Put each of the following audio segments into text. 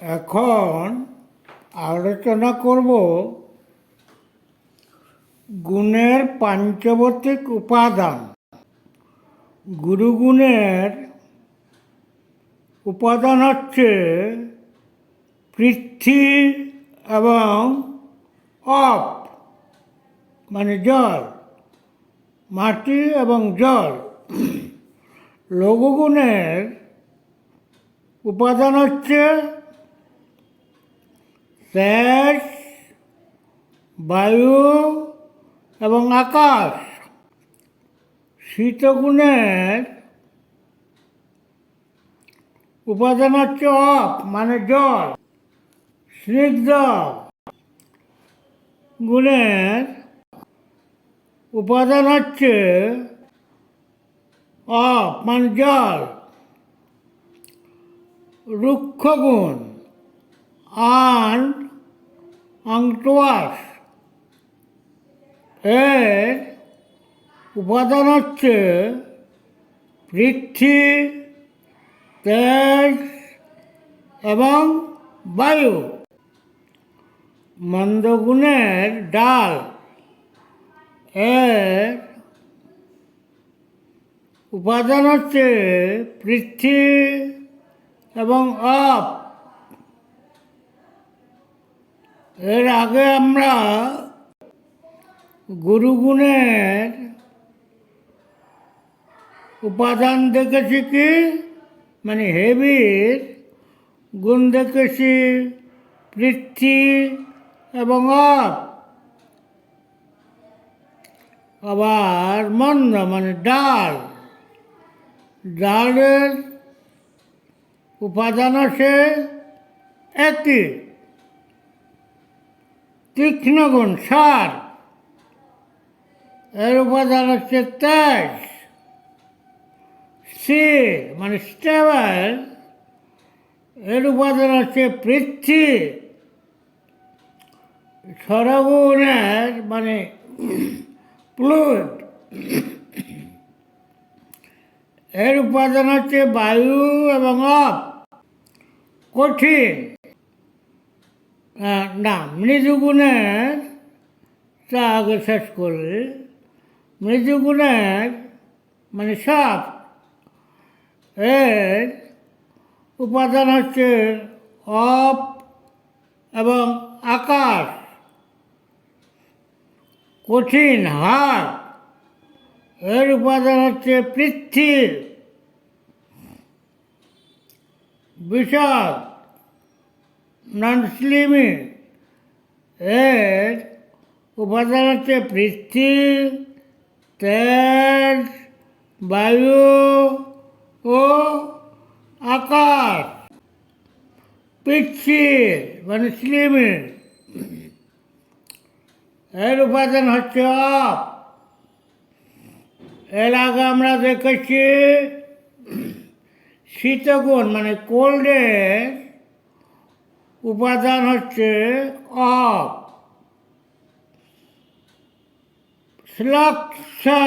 এখন আলোচনা করব গুণের পাঞ্চবর্তিক উপাদান। গুরুগুণের উপাদান হচ্ছে পৃথ্বী এবং অপ মানে জল, মাটি এবং জল। লঘুগুণের উপাদান হচ্ছে তেজ, বায়ু এবং আকাশ। শীতগুণের উপাদান হচ্ছে অপ মানে জল। স্নিগ্ধ গুণের উপাদান হচ্ছে অপ মানে জল। রুক্ষ গুণ আংটোয়াস এর উপাদান হচ্ছে পৃথ্বী, তেজ এবং বায়ু। মন্দগুণের ডাল এর উপাদান হচ্ছে পৃথ্বী এবং অপ। এর আগে আমরা গুরুগুণের উপাদান দেখেছি কি মানে হেভির গুণ দেখেছি পৃথ্বী এবং অপ। আবার মন্দ মানে ডাল, ডালের উপাদান আছে একই। তীক্ষ্ণ গুণ সার এর উপাদান হচ্ছে তেজ। স্থির মানে স্টেবল এর উপাদান হচ্ছে পৃথ্বী। সরগুণের মানে ফ্লুইড এর উপাদান হচ্ছে বায়ু এবং অপ। কঠিন না মৃদুগুণের তা আগে শেষ করলে। মৃদুগুণের মানে সাপ এর উপাদান হচ্ছে অপ এবং আকাশ। কঠিন হাড় এর উপাদান হচ্ছে পৃথ্বী। বিষাদ নন স্লিমি এর উপাদান হচ্ছে পৃথ্বী, তেজ, বায়ু ও আকাশ। পিচ্ছিল মানে স্লিমি এর উপাদান হচ্ছে অপ। এর আগে আমরা দেখেছি শীতগুণ মানে কোল্ডের উপাদান হচ্ছে অপ। শ্লক্সা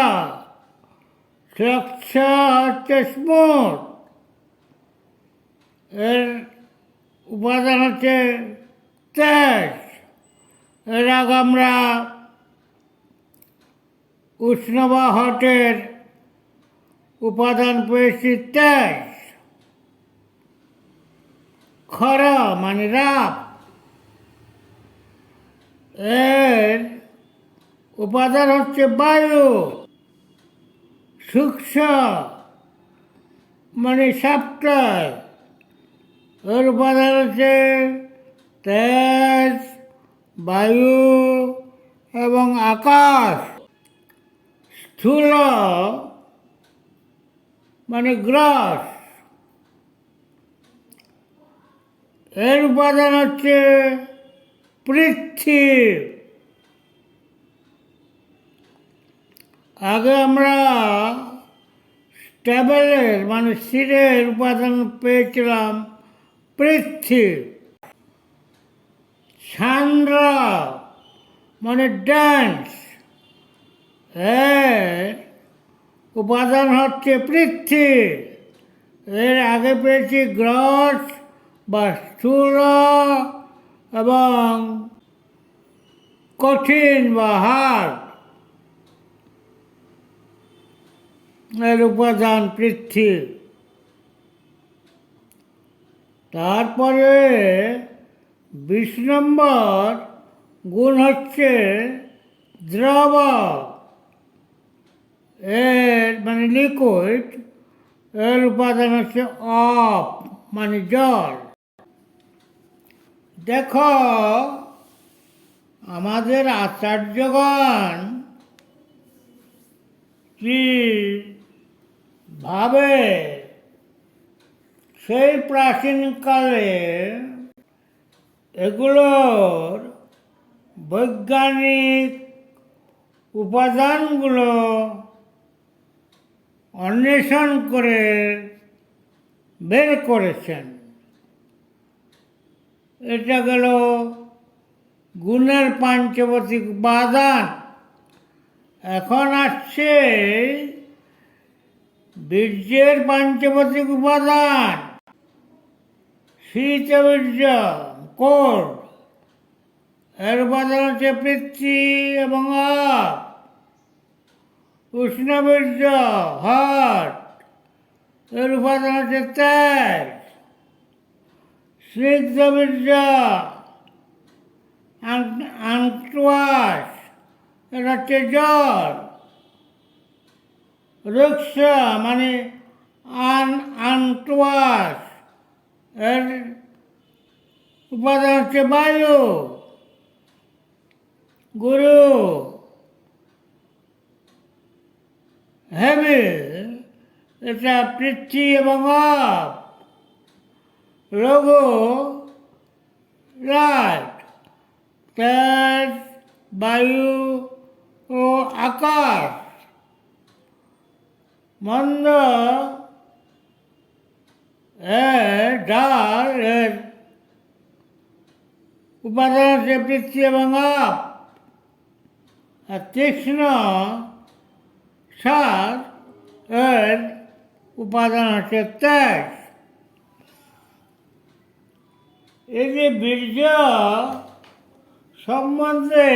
হচ্ছে স্মুথ এর উপাদান হচ্ছে তেজ। এর আগে আমরা উষ্ণ বা হটের উপাদান পেয়েছি তেজ। খরা মানে রাপ এর উপাদান হচ্ছে বায়ু। সূক্ষ্ম মানে সাপ্তাহ এর উপাদান হচ্ছে তেজ, বায়ু এবং আকাশ। স্থূল মানে গ্রাস এর উপাদান হচ্ছে পৃথ্বী। আগে আমরা স্টেবলের মানে স্থিরের উপাদান পেয়েছিলাম পৃথ্বী। সান্দ্র মানে ড্যান্স এর উপাদান হচ্ছে পৃথ্বী। এর আগে পেয়েছি গ্রস বা স্থূল এবং কঠিন বা হার্ড এর উপাদান পৃথ্বী। তারপরে 20 নম্বর গুণ হচ্ছে দ্রব, এর মানে লিকুইড, এর উপাদান হচ্ছে অপ মানে জল। দেখো আমাদের আচার্যগণ কি ভাবে সেই প্রাচীনকালে এগুলোর বৈজ্ঞানিক উপাদানগুলো অন্বেষণ করে বের করেছেন। এটা গেল গুণের পাঞ্চবর্তিক উপাদান। এখন আসছে বীর্যের পাঞ্চবর্তিক উপাদান। শীতবীর্য কোর, এর উপাদান হচ্ছে পৃথ্বী এবং আপ। উষ্ণবীর্য হট, এর উপাদান হচ্ছে তেজ। স্নিগ্ধবীর্য আংটুয়াস, এটা হচ্ছে জল। রুক্ষ মানে আনটুয়াস, এর উপাদান হচ্ছে বায়ু। গুরু হেভি, এটা পৃথ্বী এবং আপ। লঘু লাইট, তেজ, বায়ু ও আকাশ। মন্দ ডাল, এর উপাদান হচ্ছে পৃথ্বী এবং আপ। আর তীক্ষ্ণ সার, এর উপাদান হচ্ছে তেজ। এই যে বীর্য সম্বন্ধে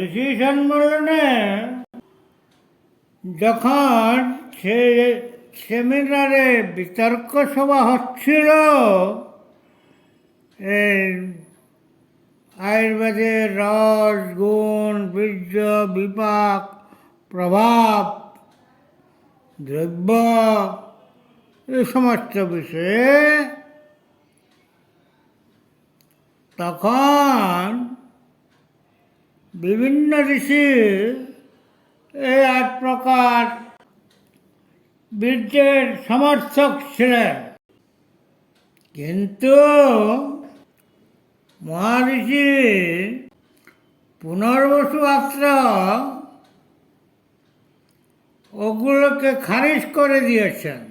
ঋষি সম্মেলনে যখন সে সেমিনারে বিতর্ক সভা হচ্ছিল এই আয়ুর্বেদের রস, গুণ, বীর্য, বিপাক, প্রভাব, দ্রব্য, এই সমস্ত বিষয়ে, তখন বিভিন্ন ঋষি এই 8 প্রকার বীর্যের সমর্থক ছিলেন। কিন্তু মহারিষি পুনর্বসু আত্র ওগুলোকে খারিজ করে দিয়েছেন।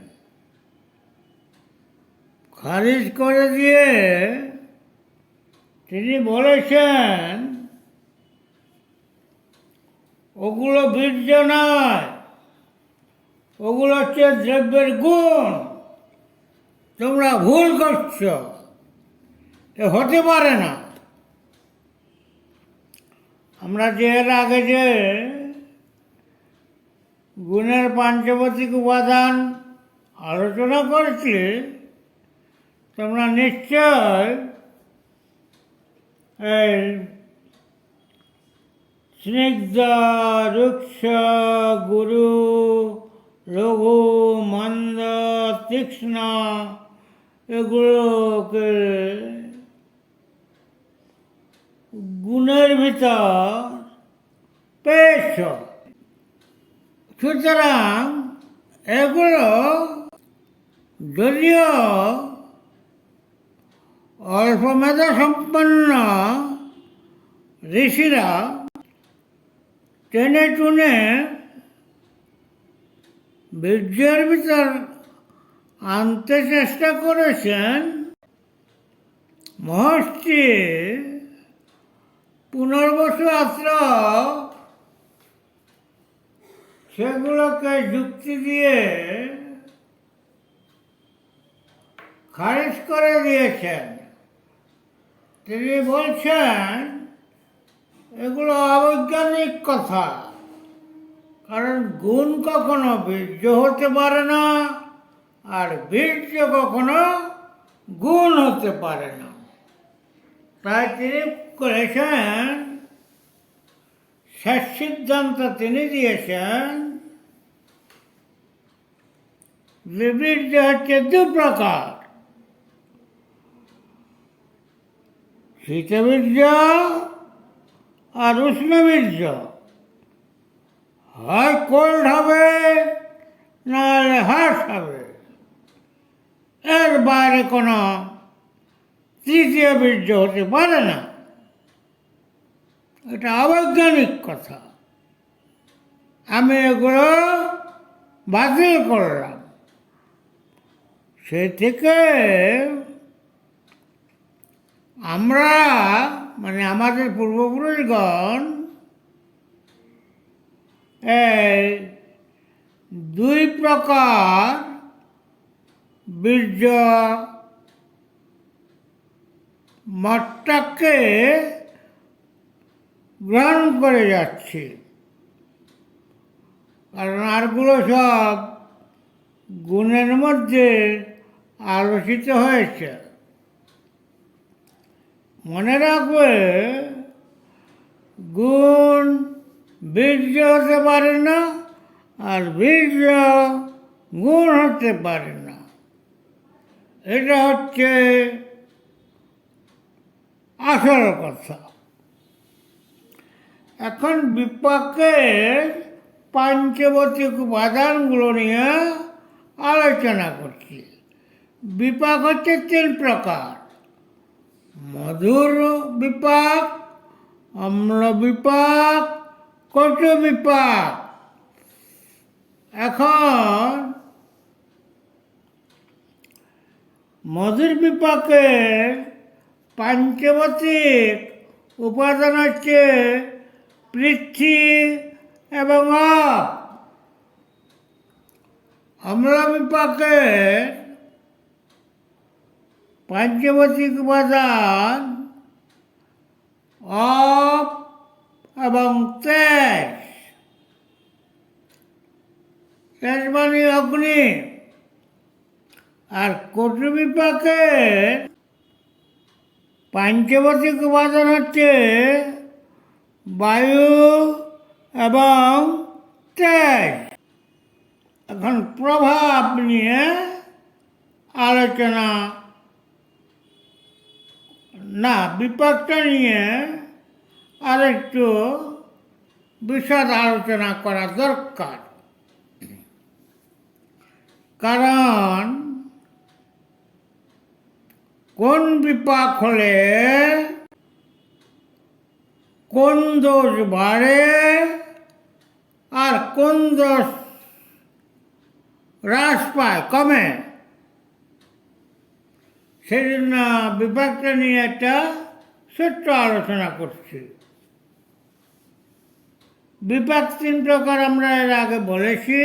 খারিজ করে দিয়ে তিনি বলেছেন ওগুলো বীর্য নয়, ওগুলো হচ্ছে দ্রব্যের গুণ, তোমরা ভুল করছো, এ হতে পারে না। আমরা যে এর আগে যে গুণের পাঞ্চবর্তিক উপাদান আলোচনা করেছি, তোমরা নিশ্চয় এই স্নিগ্ধ, রুক্ষ, গুরু, লঘু, মন্দ, তীক্ষ্ণ এগুলোকে গুণের ভিতর পেয়েছ। সুতরাং এগুলো যদিও অল্প মেধা সম্পন্ন ঋষিরা টেনে টুনে বীর্যের ভিতর আনতে চেষ্টা করেছেন, মহর্ষি পুনর্বসু আত্র সেগুলোকে যুক্তি দিয়ে খারিজ করে দিয়েছেন। তিনি বলছেন এগুলো অবৈজ্ঞানিক কথা, কারণ গুণ কখনো বীর্য হতে পারে না, আর বীর্য কখনো গুণ হতে পারে না। তাই তিনি করেছেন, শেষ সিদ্ধান্ত তিনি দিয়েছেন যে বীর্য হচ্ছে দু প্রকার, শীতবীর্য আর উষ্ণবীর্য। হয় কোল্ড হবে, নাহলে হট হবে, এর বাইরে কোনো তৃতীয় বীর্য হতে পারে না। এটা অবৈজ্ঞানিক কথা, আমি এগুলো বাতিল করলাম। সে থেকে আমরা মানে আমাদের পূর্বপুরুষগণ এই দুই প্রকার বীর্য মতটাকে গ্রহণ করে যাচ্ছি, কারণ আরগুলো সব গুণের মধ্যে আলোচিত হয়েছে। মনে রাখবে, গুণ বীর্য হতে পারে না, আর বীর্য গুণ হতে পারে না। এটা হচ্ছে আসল কথা। এখন বিপাকের পাঞ্চবর্তিক উপাদানগুলো নিয়ে আলোচনা করছি। বিপাক হচ্ছে তিন প্রকার: মধুর বিপাক, অম্ল বিপাক, কটু বিপাক। এখন মধুর বিপাকের পাঞ্চবর্তিক উপাদান হচ্ছে পৃথ্বী এবং আপ। অম্ল বিপাকের পাঞ্চবর্তিক উপাদান অপ এবং তেজ। তেজ মানে অগ্নি। আর কটু বিপাকের পাঞ্চবর্তিক উপাদান হচ্ছে বায়ু এবং তেজ। এখন প্রভাব নিয়ে আলোচনা না, বিপাকটা নিয়ে আরেকটু বিশদ আলোচনা করা দরকার। কারণ কোন বিপাক হলে কোন দোষ বাড়ে আর কোন দোষ হ্রাস পায়, কমে, সেই জন্য বিপাকটা নিয়ে একটা ছোট্ট আলোচনা করছি। বিপাক তিন প্রকার আমরা এর আগে বলেছি: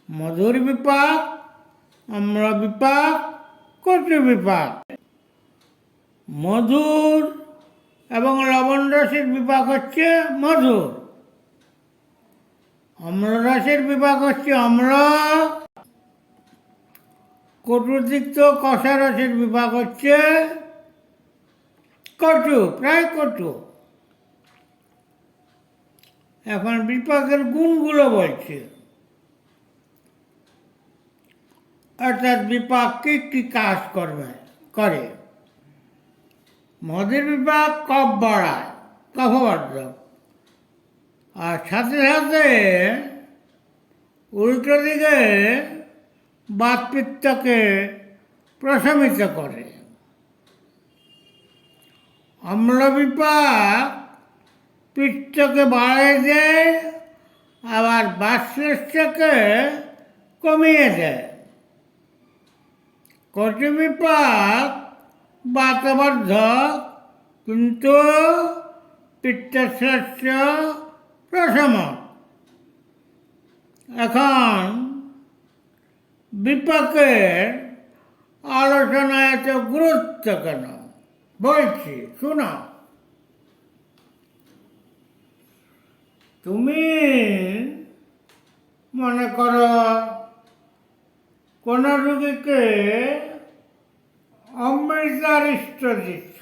মধুর বিপাক, অম্ল বিপাক, কটু বিপাক। মধুর এবং লবণ রসের বিপাক হচ্ছে মধুর, অম্ল রসের বিপাক হচ্ছে অম্ল, কটুতিক্ত কষা রসের বিপাক হচ্ছে কটু, প্রায় কটু। এখন বিপাকের গুণগুলো বলছে, অর্থাৎ বিপাক কি কাজ করে। মধুর বিপাক কফ বাড়ায়, কফবর্ধক, আর সাথে সাথে উল্টো দিকে বাতপিত্তকে প্রশমিত করে। অম্ল বিপাক পিত্তকে বাড়িয়ে দেয়, আবার বাতশ্লেষ্মকে কমিয়ে দেয়। কটু বিপাক বাতবর্ধক, কিন্তু পিত্তশ্লেষ্ম প্রশমক। এখন বিপাকের আলোচনায় এত গুরুত্ব কেন? বলছি শোনো। তুমি মনে করো কোন রোগীকে অমৃতারিষ্ট দিচ্ছ,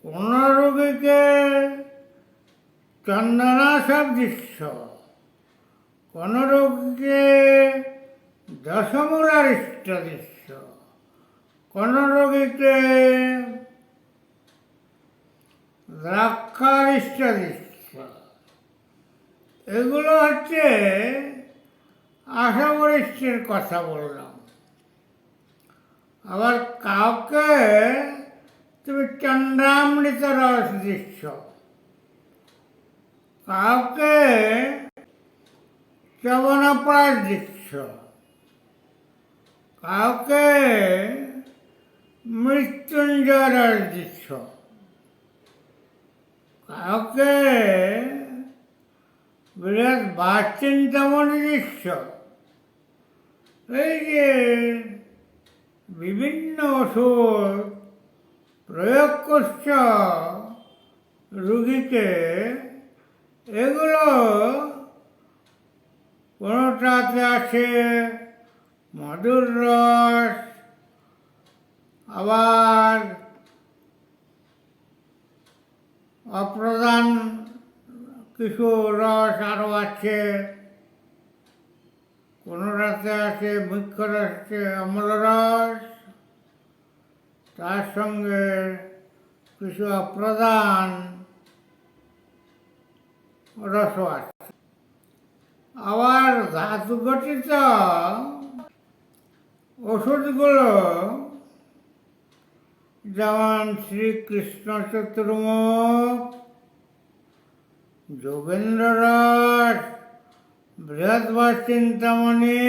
কোন রোগীকে চন্দনাশক দিচ্ছ, কোন রোগীকে দশমূলারিষ্ট দিচ্ছ, কোন রোগীকে দ্রাক্ষারিষ্ট দিচ্ছ। এগুলো হচ্ছে আশাবরিষ্ঠের কথা বললাম। আবার কাউকে তুমি চন্দ্রামৃত রস দিচ্ছ, কাউকে চবনপ্রাশ দিচ্ছ, কাউকে মৃত্যুঞ্জয় রস দিচ্ছ, কাউকে বিরাট বাচিন্তামণি দিচ্ছ। এই যে বিভিন্ন ওষুধ প্রয়োগ করছ রুগীকে, এগুলো কোনোটাতে আছে মধুর রস, আবার অপ্রধান কিছু রস আরও আছে, কোনোটাতে আছে মুখ্য রস আছে অম্ল রস, তার সঙ্গে কিছু অপ্রধান রসও আছে। আবার ধাতু গঠিত ওষুধগুলো যেমন শ্রীকৃষ্ণ চতুর্মুখ, যোগেন্দ্র রস, বৃহৎ চিন্তামণি,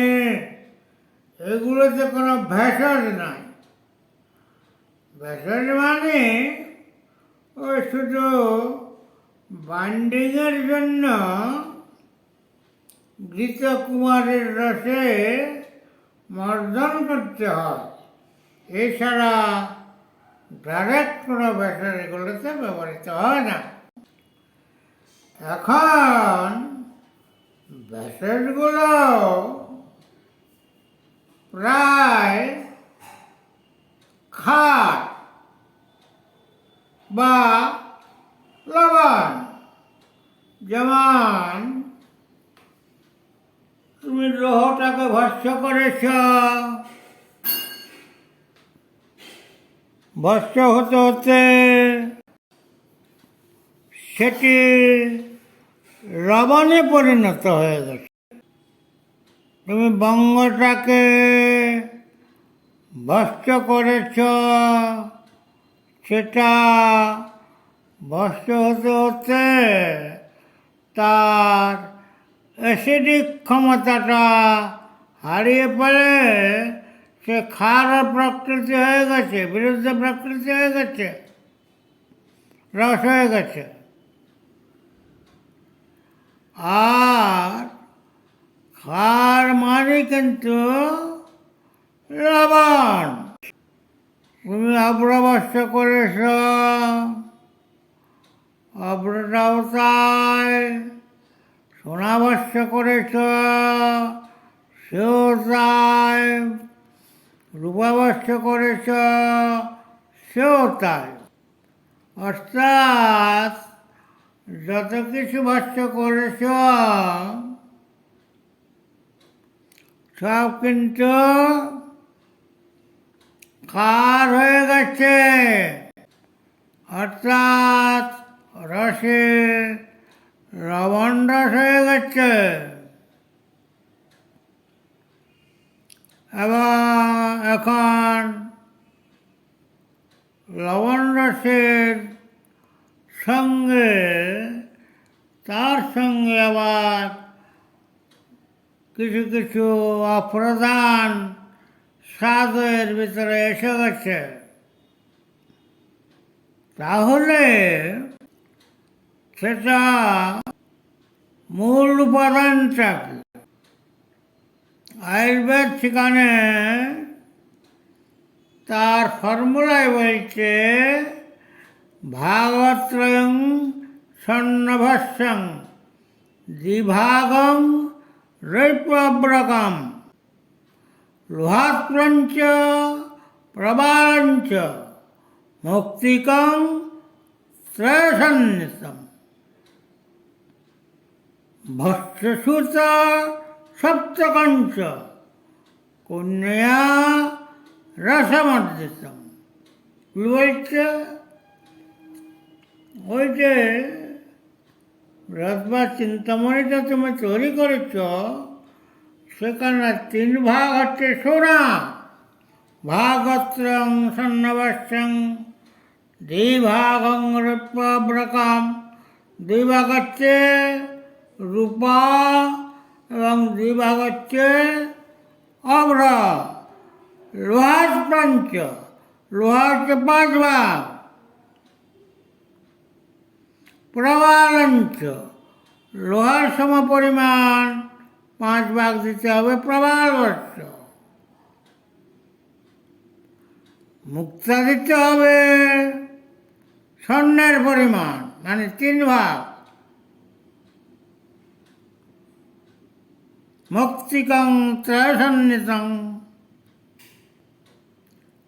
এগুলোতে কোনো ভেষজ নাই। ভেষজ মানে ওই শুধু বাইন্ডিংয়ের জন্য ঘৃতকুমারের রসে মর্দন করতে হয়, এছাড়া ডাইরেক্ট কোনো ভেষজ এগুলোতে ব্যবহৃত হয় না। এখন ভেষজগুলো প্রায় খাট বা লবণ। যেমন তুমি লৌহটাকে ভস্য করেছ, ভস্য হতে হতে সেটি লবণে পরিণত হয়ে গেছে। তুমি বঙ্গটাকে ভস্য করেছ, সেটা ভস্য হতে হতে তার অ্যাসিডিক ক্ষমতাটা হারিয়ে ফেলে সে ক্ষার প্রকৃতি হয়ে গেছে, বিরুদ্ধ প্রকৃতি হয়ে গেছে, রস হয়ে গেছে। আর ক্ষার মানে কিন্তু লবণ। তুমি অভ্রভস্য করেছ, অভ্রটাও তাই, সোনাভস্য করেছ, সেও তাই, রূপাভস্য করেছ, সেও তাই। অর্থাৎ যত কিছু ভস্য করেছ সব কিন্তু ক্ষার হয়ে গেছে, অর্থাৎ রসে লবণ রস হয়ে গেছে। এবং এখন লবণ রসের সঙ্গে তার সঙ্গে আবার কিছু কিছু অপ্রধান স্বাদের ভিতরে এসে গেছে। তাহলে সেটা মূল উপাদানটা কি? আয়ুর্বেদ সেখানে তার ফর্মুলায় বলছে ভাগত্রয়ং স্বর্ণভস্যং দ্বিভাগং রৈপ্রব্রকম লোহাত্রঞ্চ প্রবালঞ্চ মৌক্তিকং ত্রয়সন্নিতম ভস্যসূত সপ্তকঞ্চ কন্যা রসমর্জিতম। কি বলছে? ওই যে বৃহস্পতি চিন্তামণিটা তুমি তৈরি করেছ, সেখানে 3 ভাগ হচ্ছে সোনা, ভাগত্রয়ং স্বর্ণভস্যং দ্বিভাগং রৌপ্যব্রকম, 2 ভাগ হচ্ছে রূপা এবং 2 ভাগ হচ্ছে অভ্র। লোহার পঞ্চ, লোহা হচ্ছে 5 ভাগ, প্রবালঞ্চ, লোহার সমপরিমাণ 5 ভাগ দিতে হবে প্রবালবর্ষ। মুক্তা দিতে হবে স্বর্ণের পরিমাণ, মানে 3 ভাগ। মৌক্তিকং ত্রয়সন্নিতং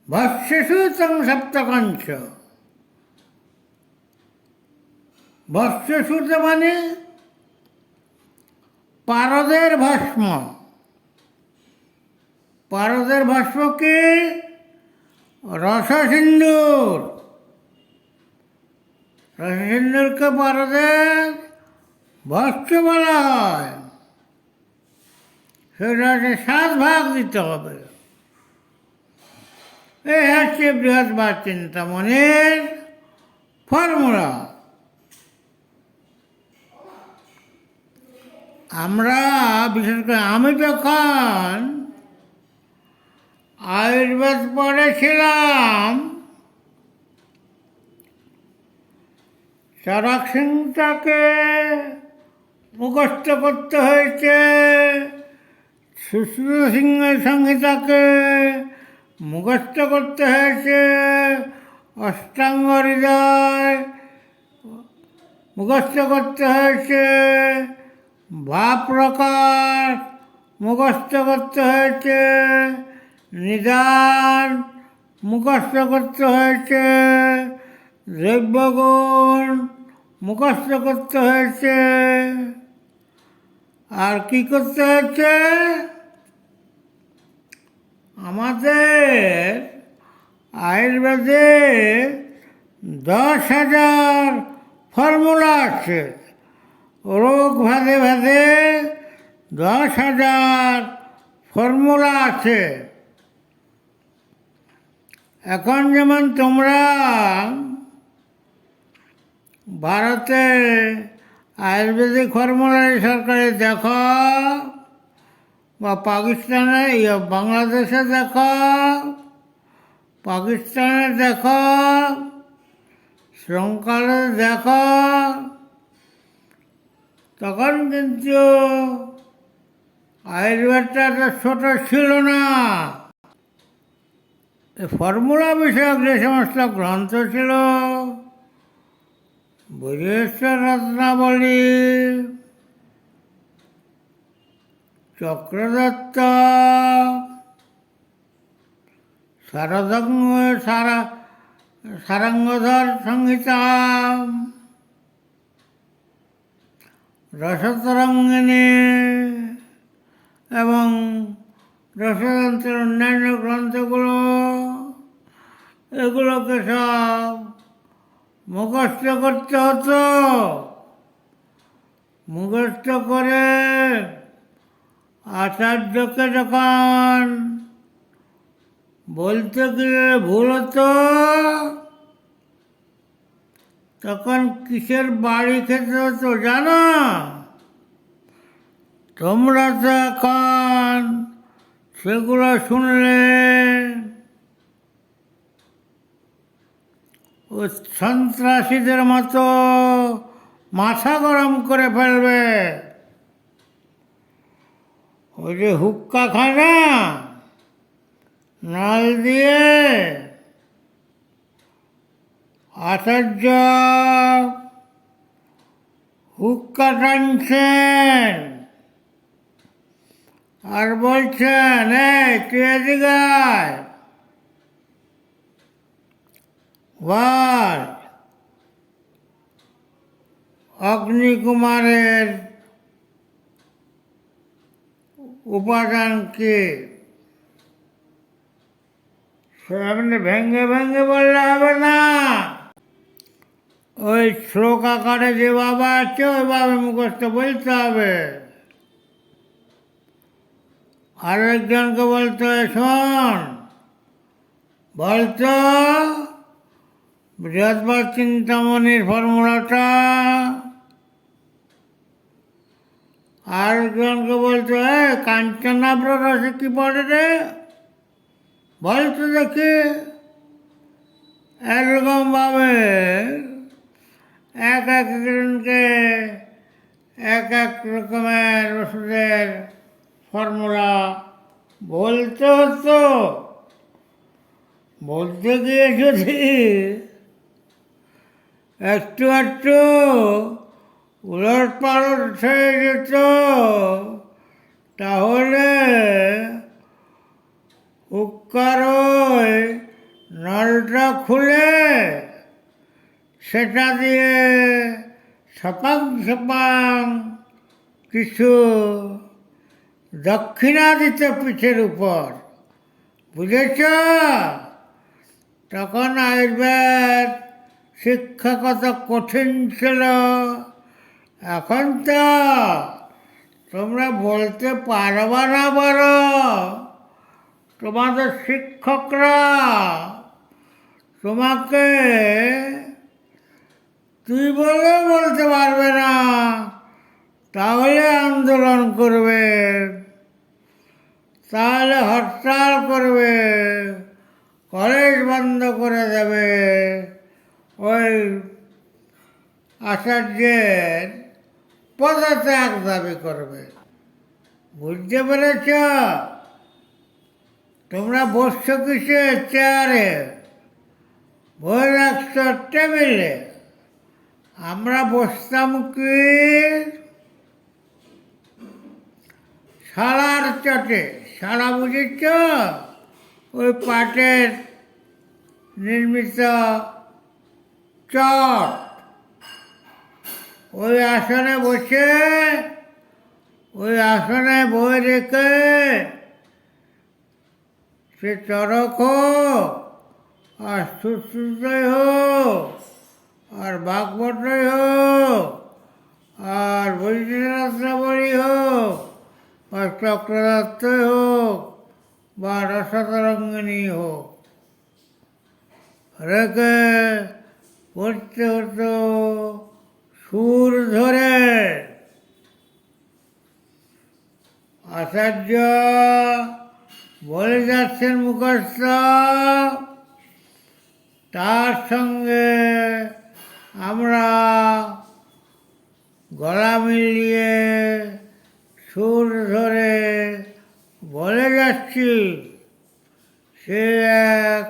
ভস্যসূতং সপ্তকঞ্চ। ভস্যসূত মানে পারদের ভস্ম। পারদের ভস্ম কি? রসসিন্দুর। রসসিন্দুরকে পারদের ভস্ম বলা হয়। সেটা 7 ভাগ দিতে হবে। এই হচ্ছে বৃহস্পতি চিন্তামণির ফর্মুলা। আমরা বিশেষ করে আমি যখন আয়ুর্বেদ পড়েছিলাম, চরক সিংটাকে মুখস্থ করতে হয়েছে, সুশ্রুত সিংহ সংহিতাকে মুখস্থ করতে হয়েছে, অষ্টাঙ্গ হৃদয় মুখস্থ করতে হয়েছে, ভাব প্রকাশ মুখস্থ করতে হয়েছে, নিদান মুখস্থ করতে হয়েছে, দ্রব্যগুণ মুখস্থ করতে হয়েছে। আর কি করতে হয়েছে? আমাদের আয়ুর্বেদে 10,000 ফর্মুলা আছে। রোগ ভেদে ভেদে 10,000 ফর্মুলা আছে। এখন যেমন তোমরা ভারতে আয়ুর্বেদিক ফর্মুলারি সরকারে দেখো, বা পাকিস্তানে বাংলাদেশে দেখো, পাকিস্তানে দেখো, শ্রীলঙ্কাতে দেখো, তখন কিন্তু আয়ুর্বেদটা এত ছোট ছিল না। ফর্মুলা বিষয়ক যে সমস্ত গ্রন্থ ছিল, বৈদেশ্বর রত্নাবলী, চক্রদত্ত, সারঙ্গধর সংহিতা, রসতরঙ্গিনী এবং রসতন্ত্রের অন্যান্য গ্রন্থগুলো, এগুলোকে সব মুখস্থ করতে হতো। মুখস্থ করে আচার্যকে যখন বলতে গিয়ে ভুল হতো, তখন কিসের বাড়ি খেতে হতো জানো? তোমরা তো এখন সেগুলো শুনলে ও সন্ত্রাসীদের মতো মাথা গরম করে ফেলবে। ওই যে হুক্কা খায় না, নল দিয়ে আচার্য হুক্কা টানছেন আর বলছেন, এই তুই এদিকে আয়, বল অগ্নিকুমারের উপাদান কি? সে আপনি ভেঙ্গে ভেঙ্গে বললে হবে না, ওই শ্লোক আকারে যে বাবা আছে ওইভাবে মুখস্থ বলতে হবে। আরেকজনকে বলতে হয়, শোন বলতো বৃহস্পতি চিন্তামণির ফর্মুলাটা। আরেকজনকে বলতে হয়, কাঞ্চনাব্র রসে কি পড়ে রে, বলতো দেখি। এরকমভাবে এক একজনকে এক এক রকমের ওষুধের ফর্মুলা বলতে হতো। বলতে গিয়ে যদি একটু একটু উলট পালট হয়ে যেত, তাহলে হুক্কার ওই নলটা খুলে সেটা দিয়ে সপাং সপাং কিছু দক্ষিণা দিত পিঠের উপর, বুঝেছ? তখন আয়ুর্বেদ শিক্ষা কত কঠিন ছিল। এখন তো তোমরা বলতে পারবা না, পারো তোমাদের শিক্ষকরা তোমাকে তুই বলে বলতে পারবে না, তাহলে আন্দোলন করবে, তাহলে হরতাল করবে, কলেজ বন্ধ করে দেবে, ওই আচার্যের পদত্যাগ দাবি করবে। বুঝতে পেরেছ? তোমরা বসছো কিসে? চেয়ারে, বই রাখছো টেবিলে, আমরা বসতাম কি শালার চটে। শালা বুঝেছ? ওই পাটের নির্মিত চট, ওই আসনে বসে ওই আসনে বই রেখে সে চড়ক হোক আর সুশ্রুতই হোক আর বাগবটই হোক আর বৈদ্যনাথরাবড়ি হোক বা চক্রদত্তই হোক বা রসতরঙ্গিনী হোক, রেখে পড়তে হতো সুর ধরে। আচার্য বলে যাচ্ছেন মুখস্থ, তার সঙ্গে আমরা গলা মিলিয়ে সুর ধরে বলে যাচ্ছি। সে এক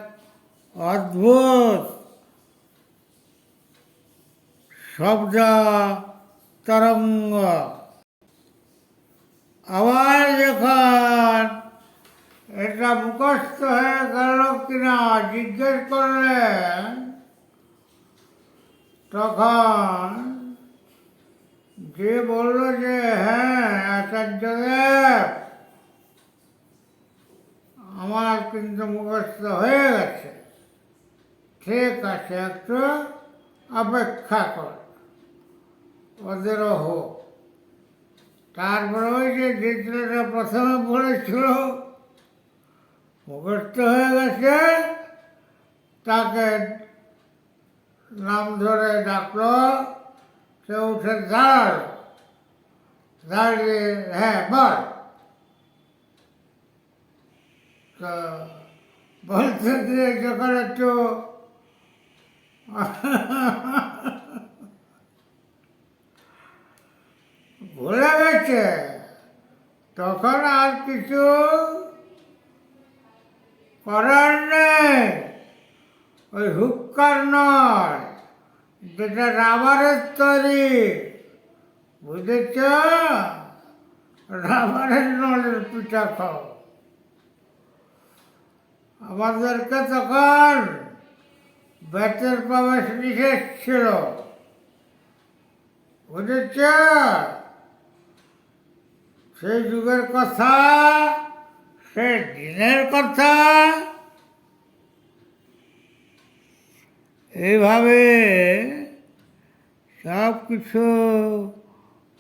অদ্ভুত শব্দ তরঙ্গ। আবার যখন এটা মুখস্থ হয়ে গেল কিনা জিজ্ঞেস করলেন, তখন যে বলল যে হ্যাঁ আচার্যদেব, আমার কিন্তু মুখস্থ হয়ে গেছে, ঠিক আছে একটু অপেক্ষা কর, ওদেরও হোক। তারপরে ওই যে ছেলেটা প্রথমে বলেছিল মুখস্থ হয়ে গেছে, তাকে নাম ধরে ডাকলো, সে উঠে দাঁড়ালো, দাঁড়িয়ে হ্যাঁ বল। তো বলতে গিয়ে যখন একটু ভুলে গেছে, তখন আর কিছু করার নেই, ওই হুক্কার নয়, যেটা রাবারের তৈরি, বুঝেছ? রাবারের নলের পিঠা খাও। আমাদেরকে তখন বেতের প্রবেশ নিষেধ ছিল, বুঝেছ? সেই যুগের কথা, সেই দিনের কথা। এইভাবে সব কিছু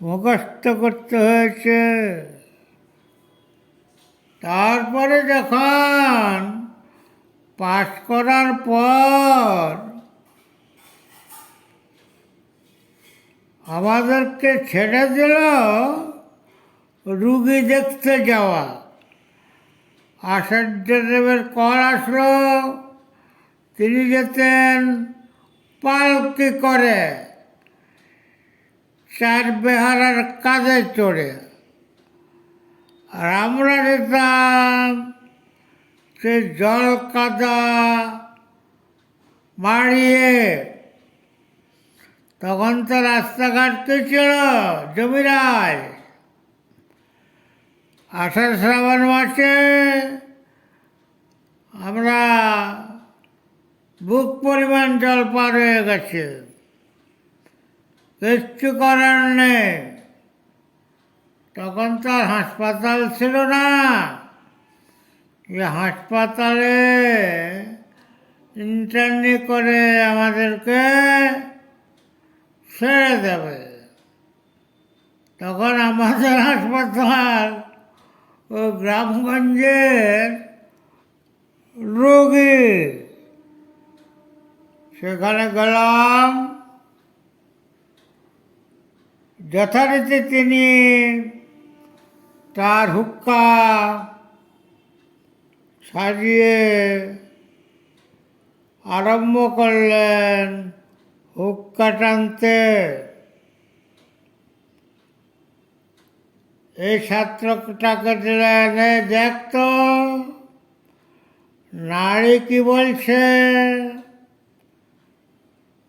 মুখস্থ করতে হয়েছে। তারপরে যখন পাস করার পর আমাদেরকে ছেড়ে দিল রুগী দেখতে যাওয়া। আচার্যদেবের কল আসলো, তিনি যেতেন পালকি করে, চার বেহারার কাঁধে চড়ে, আর আমরা যেতাম সে জল কাদা মারিয়ে। তখন তো রাস্তাঘাট কি ছিল, জমিরায়। আষাঢ় শ্রাবণ মাসে আমরা বুক পরিমাণ জল পার হয়ে গেছে, কিচ্ছু করার নেই। তখন তো আর হাসপাতাল ছিল না যে হাসপাতালে ইন্টার্নি করে আমাদেরকে ছেড়ে দেবে। তখন আমাদের হাসপাতাল ও গ্রামগঞ্জের রোগী। সেখানে গেলাম, যথারীতি তিনি তার হুক্কা সাজিয়ে আরম্ভ করলেন হুক্কা টানতে। এই ছাত্রটাকে দিলেন, দেখ তো নারী কি বলছে।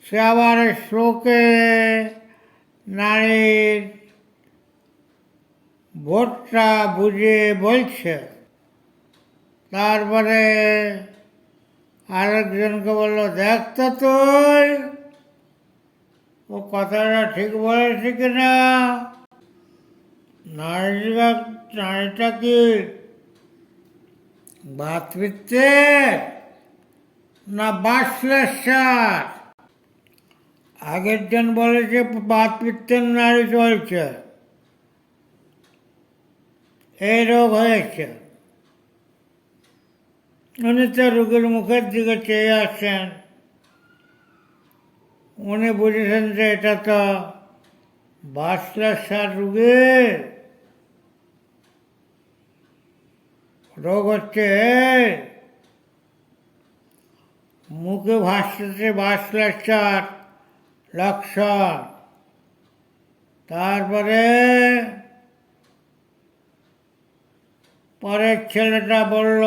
সে আবার শ্লোকে নারীর ভোটটা বুঝিয়ে বলছে। তারপরে আরেকজনকে বললো, দেখ তো তুই ও কথাটা ঠিক বলেছে কিনা। নারীটা কি বাতৃত্বের না বাশ্লেষার? আগের জন বলেছে বাতৃত্বের নারী চলছে, এই রোগ হয়েছে। উনি তো রোগীর মুখের দিকে চেয়ে আসছেন, উনি বুঝেছেন যে এটা তো বাশ্লেষার রোগী, রোগ হচ্ছে মুখে ভাসছে বাশ্লেষার লক্ষণ। তারপরে পরের ছেলেটা বলল,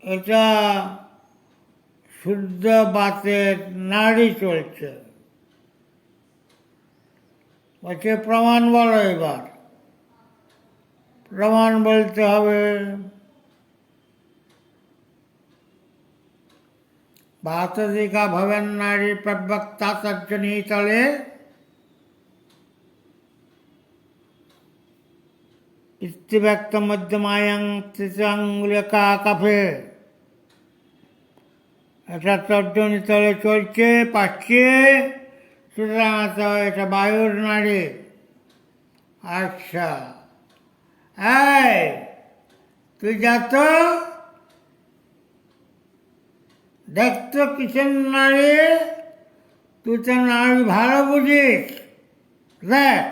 এটা শুদ্ধ বাতের নাড়ি চলছে। বলছে প্রমাণ বলো। এবার প্রমাণ বলতে হবে। বাতদিকা ভবেন নারী প্রবক্তা তর্জনী তলে ইস্তিব্যক্ত মধ্যমায়াং তৃতীয়াঙ্গুলিকা কাফে। এটা তর্জনী তলে চলছে, পাচ্ছে, সুতরাং এটা বায়ুর নারী। আচ্ছা, এই তুই যা তো, দেখতো কিসের নারী, তুই তো নারী ভালো বুঝিস, দেখ।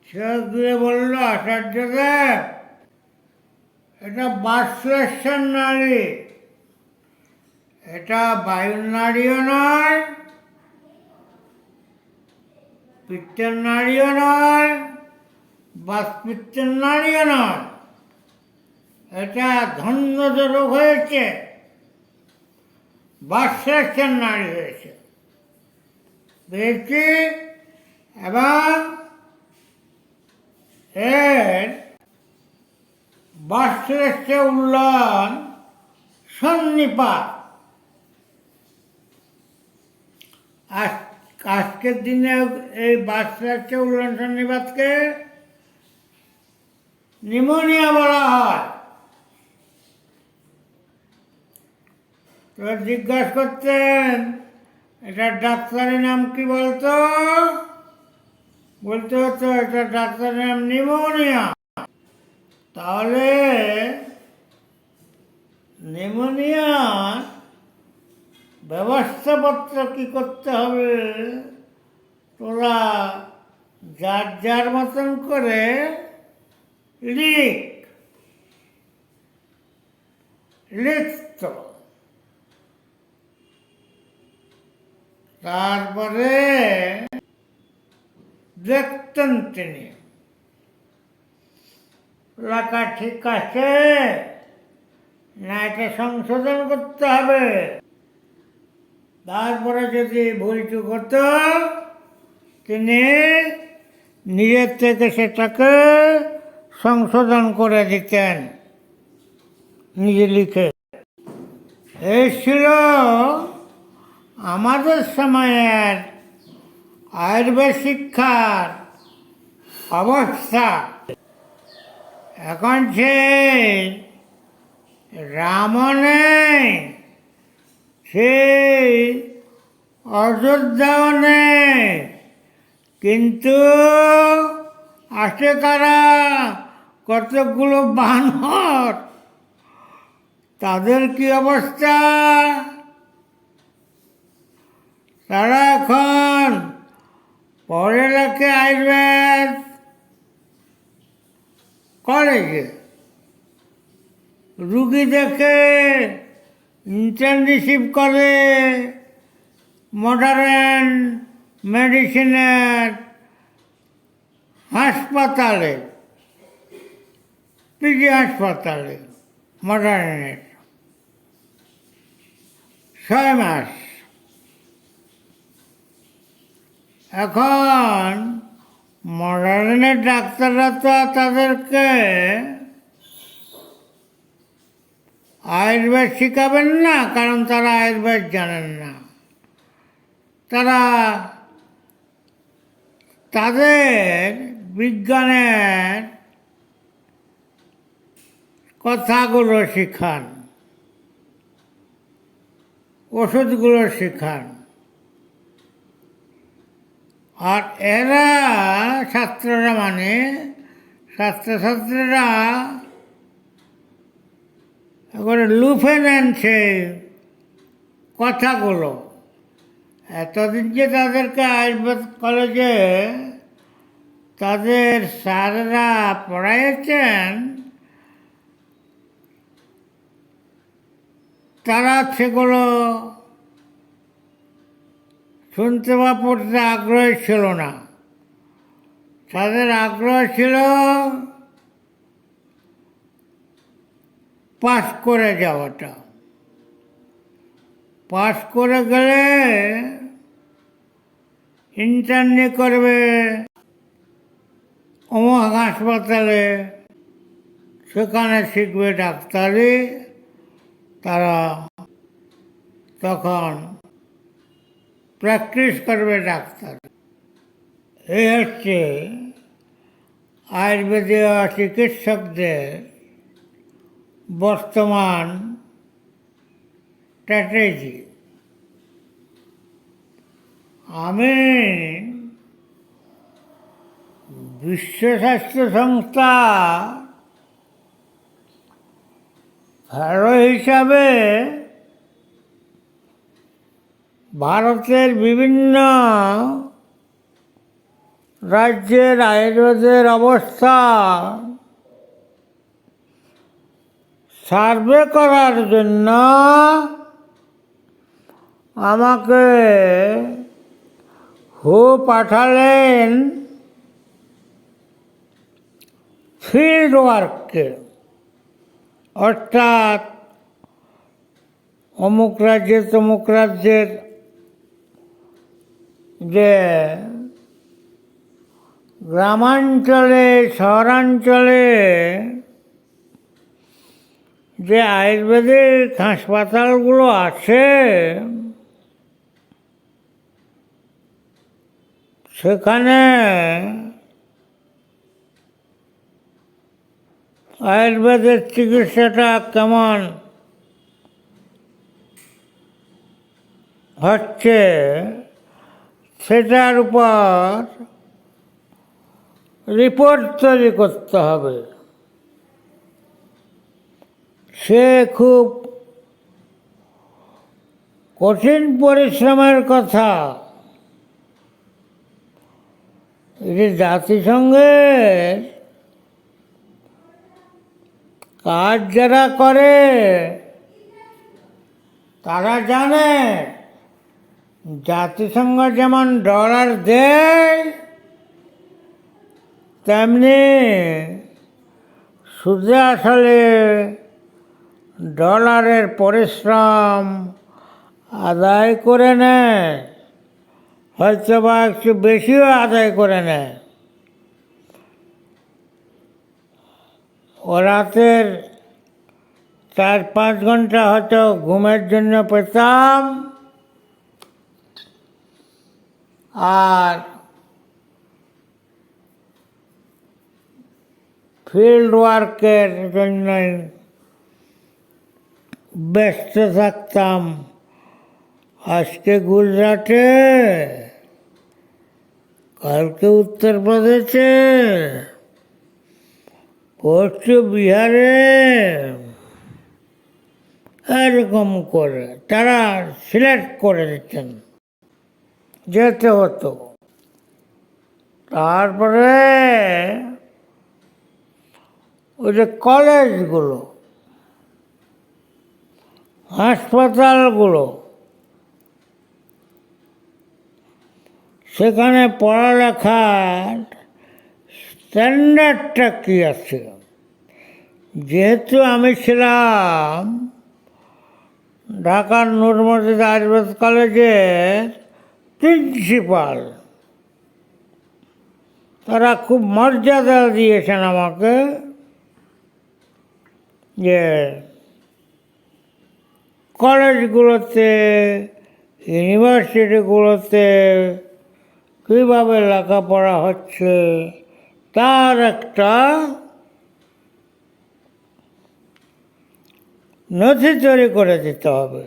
সে গিয়ে বলল, আচার্য দেব, এটা বাশ্লেষার নারী, এটা বায়ুর নারীও নয়, পিত্তের নারীও নয়, বাতপিত্তের নাড়িও নয়, এটা ধন্যজ রোগ হয়েছে, বাতশ্লেষের নাড়ি হয়েছে পেয়েছি। এবং এর বাতশ্লেষে উল্লয়ন সন্নিপাত। আজকের দিনে এই বাতশ্লেষে উল্লয়ন সন্নিপাতকে নিউমোনিয়া বলা হয়। তো জিজ্ঞাসা করতেন এটা ডাক্তারি নাম কি বলতো? বলতে হতো এটা ডাক্তারি নাম নিউমোনিয়া। তাহলে নিউমোনিয়ার ব্যবস্থাপত্র কি করতে হবে তোরা যার যার মতন করে লিখত। তারপরে দেখতেন তিনি লেখা ঠিক আছে না এটা সংশোধন করতে হবে। তারপরে যদি ভুলচুক হতো তিনি নিজের থেকে সেটাকে সংশোধন করে দিতেন নিজে লিখে। এই ছিল আমাদের সময়ের আয়ুর্বেদ শিক্ষার অবস্থা। এখন সেই রামও নেই, সেই অযোধ্যাও নেই, কিন্তু আছে কারা? কতগুলো বানর। তাদের কি অবস্থা? তারা এখন পড়ে লেখে আয়ুর্বেদ কলেজে, রুগী দেখে ইন্টার্নশিপ করে মডার্ন মেডিসিনের হাসপাতালে, পিজি হাসপাতালে মডার্নের 6 মাস। এখন মডার্নের ডাক্তাররা তো তাদেরকে আয়ুর্বেদ শিখাবেন না, কারণ তারা আয়ুর্বেদ জানেন না। তারা তাদের বিজ্ঞানের কথাগুলো শেখান, ওষুধগুলো শেখান। আর এরা ছাত্ররা মানে ছাত্রছাত্রীরা এবারে লুফে নেন সেই কথাগুলো। এতদিন যে তাদেরকে আয়ুর্বেদ কলেজে তাদের স্যাররা পড়াইছেন, তারা সেগুলো শুনতে বা পড়তে আগ্রহী ছিল না। তাদের আগ্রহ ছিল পাস করে যাওয়াটা। পাস করে গেলে ইন্টার্নি করবে অমুক হাসপাতালে, সেখানে শিখবে ডাক্তারি। তারা তখন প্র্যাকটিস করবে ডাক্তার। এই হচ্ছে আয়ুর্বেদীয় চিকিৎসকদের বর্তমান স্ট্র্যাটেজি। আমি বিশ্ব স্বাস্থ্য সংস্থা ফেলো হিসাবে ভারতের বিভিন্ন রাজ্যের আয়ুর্বেদের অবস্থা সার্ভে করার জন্য আমাকে পাঠালেন ফিল্ড ওয়ার্ককে, অর্থাৎ অমুক রাজ্যে তমুক রাজ্যের যে গ্রামাঞ্চলে শহরাঞ্চলে যে আয়ুর্বেদিক হাসপাতালগুলো আছে সেখানে আয়ুর্বেদের চিকিৎসাটা কেমন হচ্ছে সেটার উপর রিপোর্ট তৈরি করতে হবে। সে খুব কঠিন পরিশ্রমের কথা। এটি জাতিসংঘের কাজ যারা করে তারা জানে জাতিসংঘ যেমন ডলার দেয় তেমনি সুদে আসলে ডলারের পরিশ্রম আদায় করে নেয়, হয়তো বা একটু বেশিও আদায় করে নেয়। ও রাতের 4-5 ঘন্টা হয়তো ঘুমের জন্য পেতাম, আর ফিল্ড ওয়ার্কের জন্য ব্যস্ত থাকতাম। আজকে গুজরাটে, কালকে উত্তরপ্রদেশে, পরশু বিহারে, এরকম করে তারা সিলেক্ট করে দিচ্ছেন, যেতে হতো। তারপরে ওই যে কলেজগুলো, হাসপাতালগুলো, সেখানে পড়ালেখার স্ট্যান্ডার্ডটা কী আছে? যেহেতু আমি ছিলাম ঢাকার নূর মসজিদ আয়ুর্বেদ কলেজের প্রিন্সিপাল, তারা খুব মর্যাদা দিয়েছেন আমাকে যে কলেজগুলোতে, ইউনিভার্সিটিগুলোতে কীভাবে লেখাপড়া হচ্ছে তার একটা নথি তৈরি করে দিতে হবে।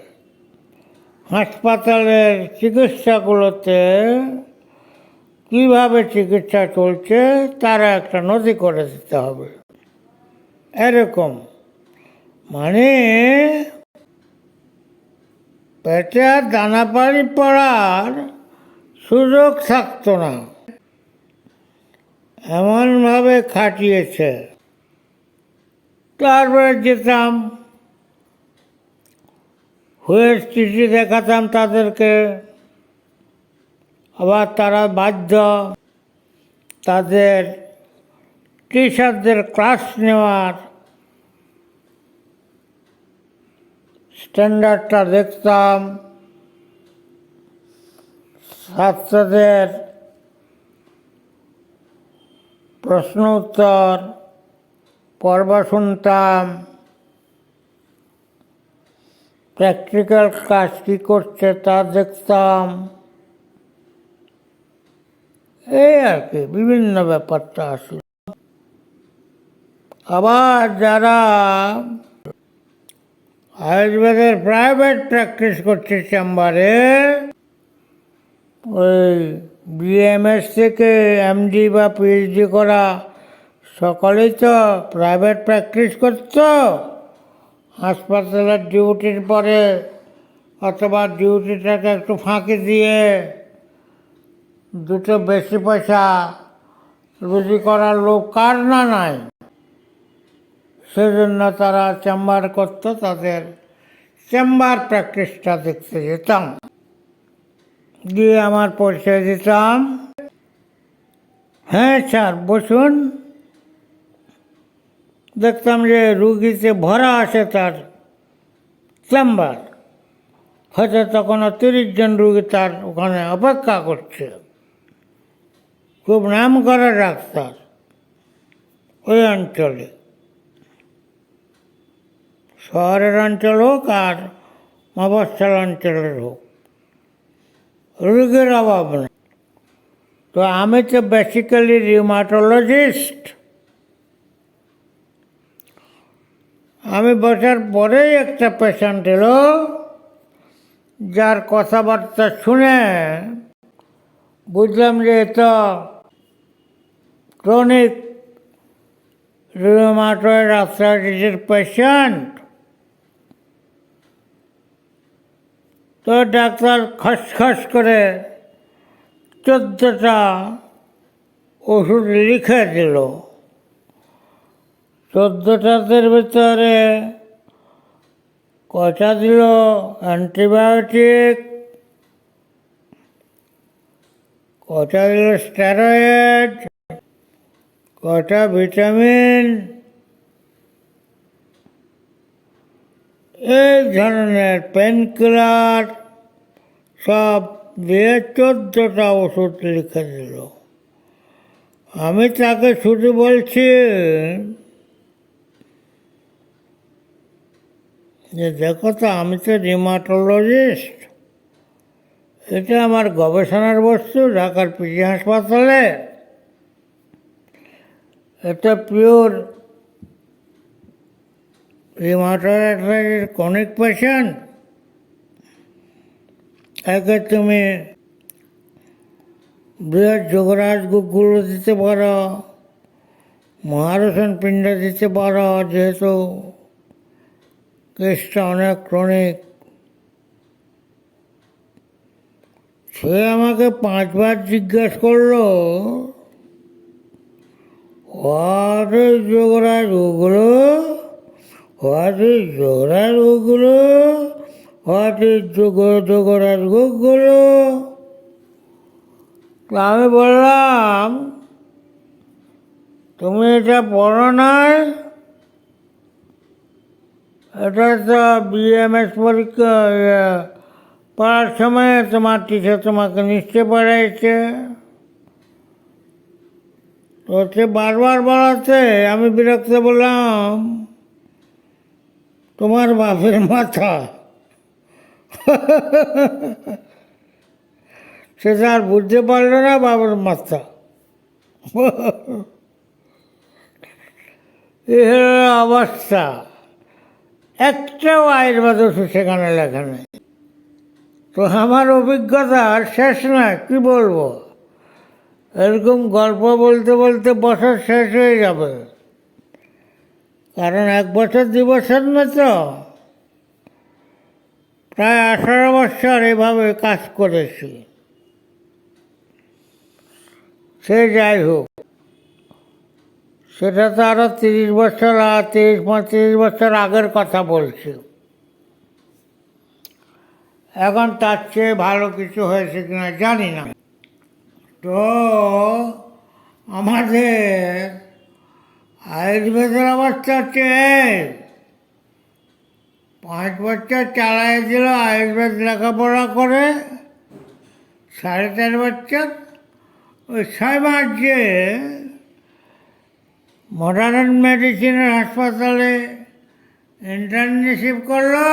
হাসপাতালের চিকিৎসাগুলোতে কীভাবে চিকিৎসা চলছে তার একটা নথি করে দিতে হবে। এরকম মানে পেটে আর দানা পানি পড়ার সুযোগ থাকতো না, এমনভাবে খাটিয়েছে। তারপরে যেতাম, হুয়ের চিঠি দেখাতাম তাদেরকে, আবার তারা বাধ্য তাদের টিচারদের ক্লাস নেওয়ার স্ট্যান্ডার্ডটা দেখতাম, ছাত্রদের প্রশ্ন উত্তর পর্ব শুনতাম, প্র্যাকটিক্যাল কাজ কী করছে তা দেখতাম, এই আর কি বিভিন্ন ব্যাপারটা আসলো। আবার যারা আয়ুর্বেদের প্রাইভেট প্র্যাকটিস করছে চেম্বারে, ওই বিএমএস থেকে এমডি বা পিএইচডি করা সকলেই তো প্রাইভেট প্র্যাকটিস করতো। হাসপাতালের ডিউটির পরে অথবা ডিউটিটাকে একটু ফাঁকি দিয়ে দুটো বেশি পয়সা রুজি করার লোক কার না নাই, সেজন্য তারা চেম্বার করতো। তাদের চেম্বার প্র্যাকটিসটা দেখতে যেতাম, গিয়ে আমার পরিচয় দিতাম, হ্যাঁ স্যার বসুন, দেখতাম যে রুগীতে ভরা আসে তার চেম্বার, হয়তো তখনও 30 জন রুগী তার ওখানে অপেক্ষা করছে। খুব নাম করা ডাক্তার ওই অঞ্চলে, শহরের অঞ্চল হোক আর মফস্বল অঞ্চলের হোক, রোগীর অভাব নেই। তো আমি তো বেসিক্যালি রিউমাটোলজিস্ট। আমি বসার পরেই একটা পেশেন্ট এলো, যার কথাবার্তা শুনে বুঝলাম যে এটা ক্রনিক রিউমাটয়েড আর্থ্রাইটিসের পেশেন্ট। তো ডাক্তার খসখস করে 14টা ওষুধ লিখে দিল। 14টার ভিতরে কয়টা দিল অ্যান্টিবায়োটিক, কয়টা দিল স্টেরয়েড, কয়টা ভিটামিন, এই ধরনের পেনকিলার সব দিয়ে 14টা ওষুধ লিখে দিল। আমি তাকে শুধু বলছি যে দেখো তো, আমি তো রিউমাটোলজিস্ট, এটা আমার গবেষণার বস্তু ঢাকার পিজি হাসপাতালে। এটা পিওর রিউমাটয়েড আর্থ্রাইটিসের ক্রনিক পেশেন্ট। একে তুমি বৃহৎ যোগরাজ গুলো দিতে পারো, মহারসন পিণ্ড দিতে পারো, যেহেতু কেসটা অনেক ক্রনিক। সে আমাকে 5বার জিজ্ঞেস করলো, হোয়াট ইজ যোগরাজ ওগুলো, হোয়াট ইজ যোগরাজ ওগুলো, হোয়াট ইজ যোগরাজ ওগুলো। আমি বললাম, তুমি এটা পড়ো নাই? এটা তো বিএমএস পরীক্ষা পড়ার সময় তোমার টিচার তোমাকে নিশ্চয় পড়াইছে। তো সে বারবার বলাতে আমি বিরক্ত বললাম, তোমার বাপের মাথা। সে আর বুঝতে পারলো না বাবার মাথা। এই হলো অবস্থা। একটাও আয়ুর্বেদ ওষুধ সেখানে লেখা নেই। তো আমার অভিজ্ঞতা শেষ না, কি বলবো। এরকম গল্প বলতে বলতে বছর শেষ হয়ে যাবে, কারণ 1 বছর 2 বছর না, তো প্রায় 18 বছর এভাবে কাজ করেছি। সে যাই হোক, সেটা তো আরও 30 বছর আর 30-35 বছর আগের কথা বলছি। এখন তার চেয়ে ভালো কিছু হয়েছে কিনা জানি না। তো আমাদের আয়ুর্বেদের অবস্থা হচ্ছে 5 বছর চালাই দিল আয়ুর্বেদ লেখাপড়া করে, 4.5 বছর ওই 6 মাস যে মডার্ন মেডিসিনের হাসপাতালে ইন্টার্নশিপ করলো,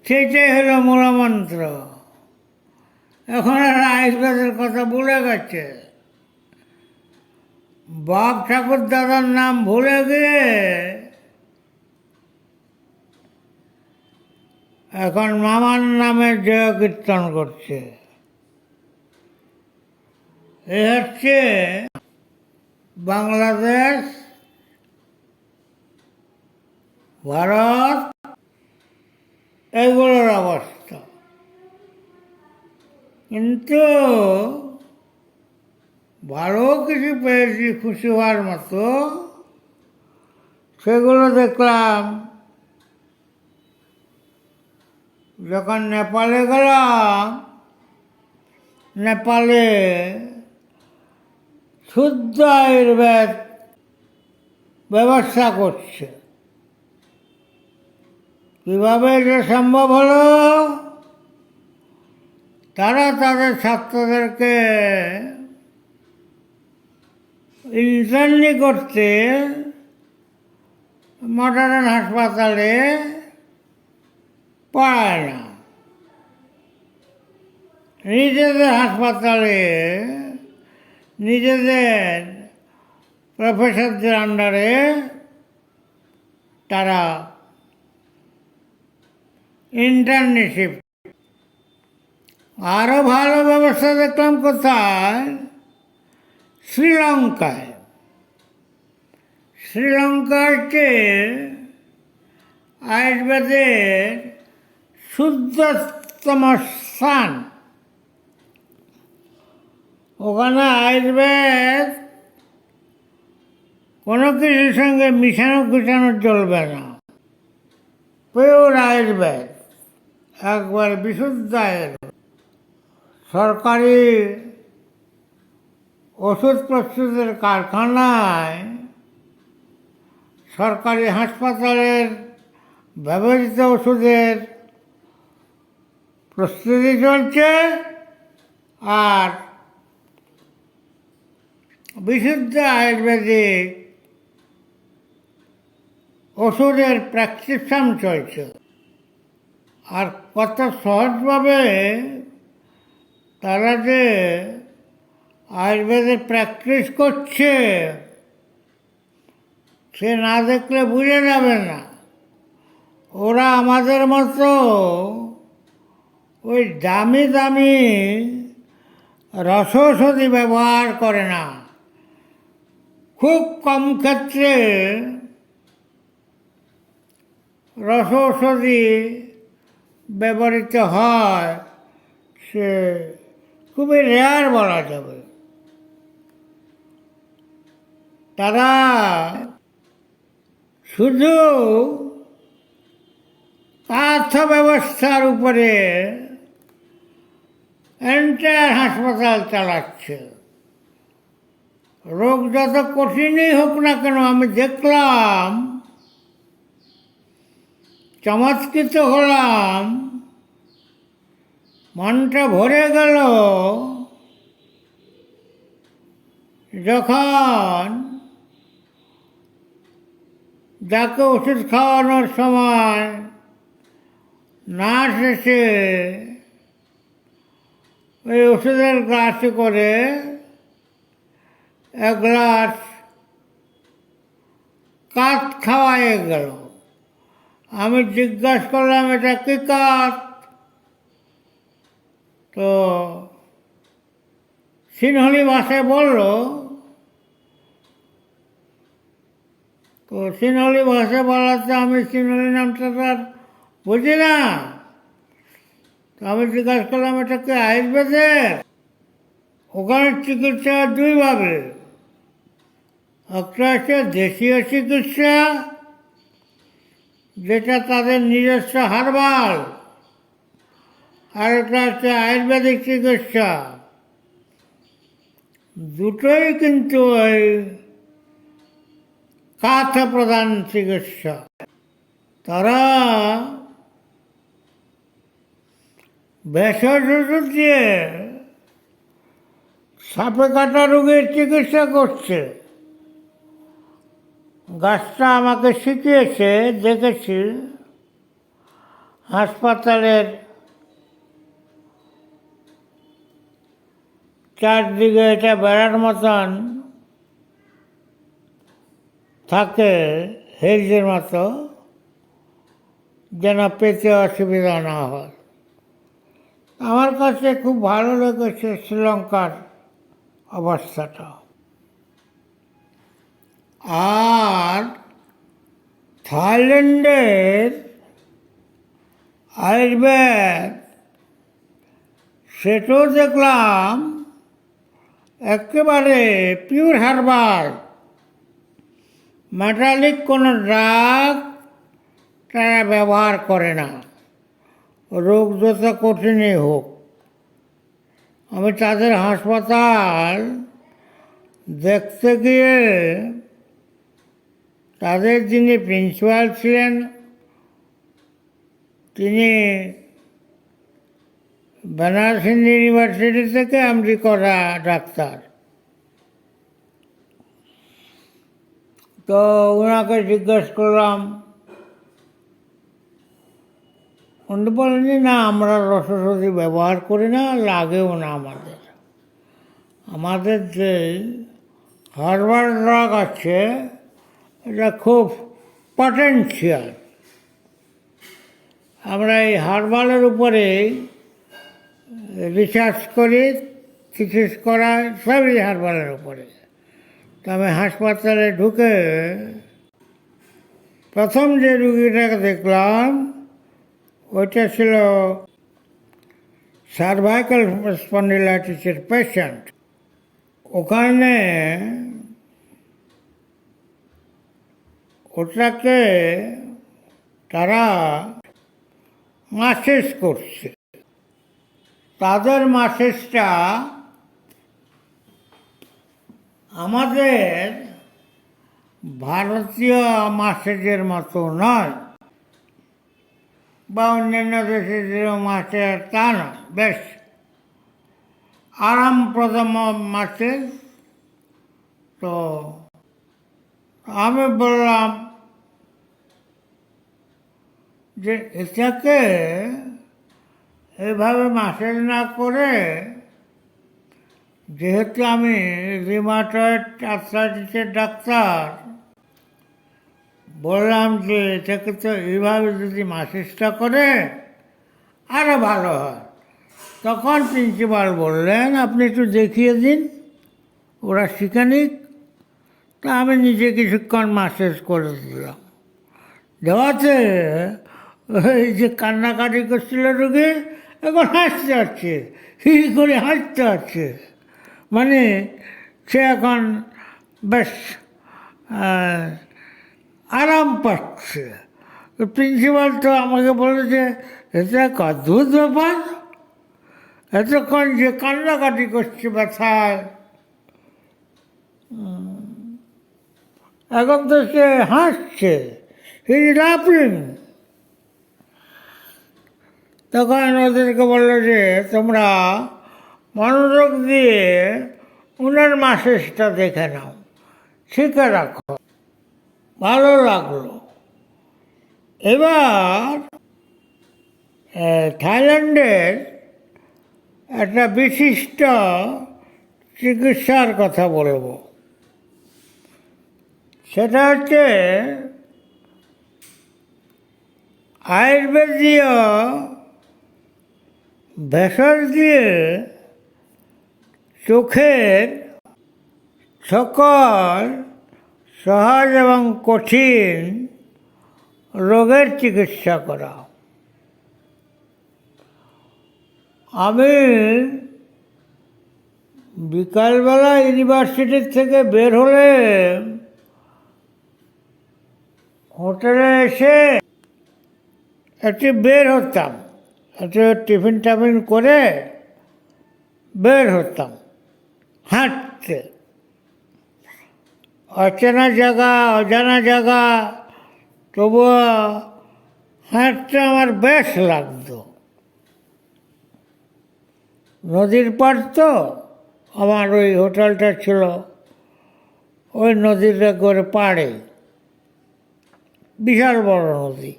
সেটাই হলো মূলমন্ত্র। এখন আর আয়ুর্বেদের কথা ভুলে গেছে। বাপ ঠাকুর দাদার নাম ভুলে গিয়ে এখন মামার নামে জয় কীর্তন করছে। এ হচ্ছে বাংলাদেশ, ভারত, এগুলোর অবস্থা। কিন্তু ভালো কিছু পেয়েছি খুশি হওয়ার মতো, সেগুলো দেখলাম যখন নেপালে গেলাম। নেপালে শুদ্ধ আয়ুর্বেদ ব্যবস্থা করছে। কীভাবে এটা সম্ভব হলো? তারা তাদের ছাত্রদেরকে ইন্টার্নি করতে মডার্ন হাসপাতালে পায় না, নিজেদের হাসপাতালে নিজেদের প্রফেসরদের আন্ডারে তারা ইন্টার্নশিপ। আরও ভালো ব্যবস্থা দেখলাম কোথায়? শ্রীলঙ্কায়। শ্রীলঙ্কাকে আয়ুর্বেদের শুদ্ধতম স্থান। ওখানে আয়ুর্বেদ কোনো কিছুর সঙ্গে মিশানো চলবে না, পিওর আয়ুর্বেদ, একবার বিশুদ্ধ আয়ুর্বেদ। সরকারি ওষুধ প্রস্তুতের কারখানায়, সরকারি হাসপাতালের ব্যবহৃত ওষুধের প্রস্তুতি চলছে, আর বিশুদ্ধ আয়ুর্বেদিক ওষুধের প্রেসক্রিপশন চলছে। আর কত সহজভাবে তারা যে আয়ুর্বেদে প্র্যাকটিস করছে সে না দেখলে বুঝে যাবে না। ওরা আমাদের মতো ওই দামি দামি রসৌষধি ব্যবহার করে না। খুব কম ক্ষেত্রে রসৌষধি ব্যবহৃত হয়, সে খুবই রেয়ার বলা যাবে। তারা শুধু অর্থ ব্যবস্থার উপরে এন্টায়ার হাসপাতাল চালাচ্ছে। রোগ যত কঠিনই হোক না কেন, আমি দেখলাম, চমৎকৃত হলাম, মনটা ভরে গেল যখন যাকে ওষুধ খাওয়ানোর সময় নার্স এসে ওই ওষুধের গ্লাসে করে এক গ্লাস কাঠ খাওয়াই গেল। আমি জিজ্ঞাসা করলাম, এটা কি কাঠ? তো সিনহলি ভাষায় বলল। তো সিনহলি ভাষায় বলাতে আমি সিনহলি নামটা তার বুঝি না। তো আমি জিজ্ঞাসা করলাম, এটা কি আয়ুর্বেদের? ওখানে চিকিৎসা দুইভাবে, একটা হচ্ছে দেশীয় চিকিৎসা, যেটা তাদের নিজস্ব হার্বাল, আর একটা হচ্ছে আয়ুর্বেদিক চিকিৎসা। দুটোই কিন্তু ওই কাথা প্রধান চিকিৎসা। তারা ভেষজ ওষুধ দিয়ে সাপে কাটা রোগের চিকিৎসা করছে। গাছটা আমাকে শিখিয়েছে, দেখেছি হাসপাতালের চারদিকে এটা বেড়ার মতন থাকে, হেলজের মতো, যেন পেতে অসুবিধা না হয়। আমার কাছে খুব ভালো লেগেছে শ্রীলঙ্কার অবস্থাটা। আর থাইল্যান্ডের আয়ুর্বেদ, সেটাও দেখলাম একেবারে পিওর হার্বাল, মেটালিক কোনো ড্রাগ তারা ব্যবহার করে না, রোগ যত কঠিনই হোক। আমি তাদের হাসপাতাল দেখতে গিয়ে তাদের যিনি প্রিন্সিপাল ছিলেন তিনি বেনারস হিন্দু ইউনিভার্সিটি থেকে এমডি করা ডাক্তার। তো ওনাকে জিজ্ঞেস করলাম, উনি বলেন যে না, আমরা রসৌষধি ব্যবহার করি না, লাগেও না আমাদের। আমাদের যে হার্বাল ড্রাগ আছে এটা খুব পটেনশিয়াল। আমরা এই হার্বালের উপরে রিসার্চ করি, থিসিস করা সবই হার্বালের উপরে। তো আমি হাসপাতালে ঢুকে প্রথম যে রুগীটাকে দেখলাম ওইটা ছিল সার্ভাইকাল স্পন্ডিলাইটিসের পেশেন্ট। ওখানে ওটাকে তারা মাসেজ করছে। তাদের মাসেজটা আমাদের ভারতীয় মাসেজের মতো নয়, বা অন্যান্য দেশে যে মাসেজ তা নয়, বেশ আরামপ্রদ মাসেজ। তো আমি বললাম যে এটাকে এভাবে মাসেজ না করে, যেহেতু আমি রিউমাটয়েড আর্থ্রাইটিসের ডাক্তার, বললাম যে এটাকে তো এইভাবে যদি মাসেজটা করে আরও ভালো হয়। তখন প্রিন্সিপাল বললেন, আপনি একটু দেখিয়ে দিন, ওরা শিখে নিক। তা আমি নিজে কিছুক্ষণ মাসেজ করে দিলাম। দেওয়াতে ওই যে কান্নাকাটি করছিল রোগী, এখন হাসতে হচ্ছে, হি করে হাসতে হচ্ছে। মানে সে এখন বেশ আরাম পাচ্ছে। প্রিন্সিপাল তো আমাকে বলেছে, এটা এক অদ্ভুত ব্যাপার, এতক্ষণ যে কান্নাকাটি করছে ব্যথায়, এখন তো সে হাসছে, হি ইজ লাফিং। তখন ওদেরকে বললো যে তোমরা মনোযোগ দিয়ে উনার মাসেজটা দেখে নাও, শিখে রাখো। ভালো লাগলো। এবার থাইল্যান্ডের একটা বিশিষ্ট চিকিৎসার কথা বলবো। সেটা হচ্ছে আয়ুর্বেদীয় ভেষজ দিয়ে চোখের সকল সহজ এবং কঠিন রোগের চিকিৎসা করা। আমি বিকালবেলা ইউনিভার্সিটির থেকে বের হলে হোটেলে এসে একটু বের হতাম, একটু টিফিন টাফিন করে বের হতাম হাঁটতে। অচেনা জায়গা, অজানা জায়গা, তবুও হাঁটতে আমার বেশ লাগতো। নদীর পাড় তো আমার ওই হোটেলটা ছিল, ওই নদীর করে পাড়ে, বিশাল বড় নদী,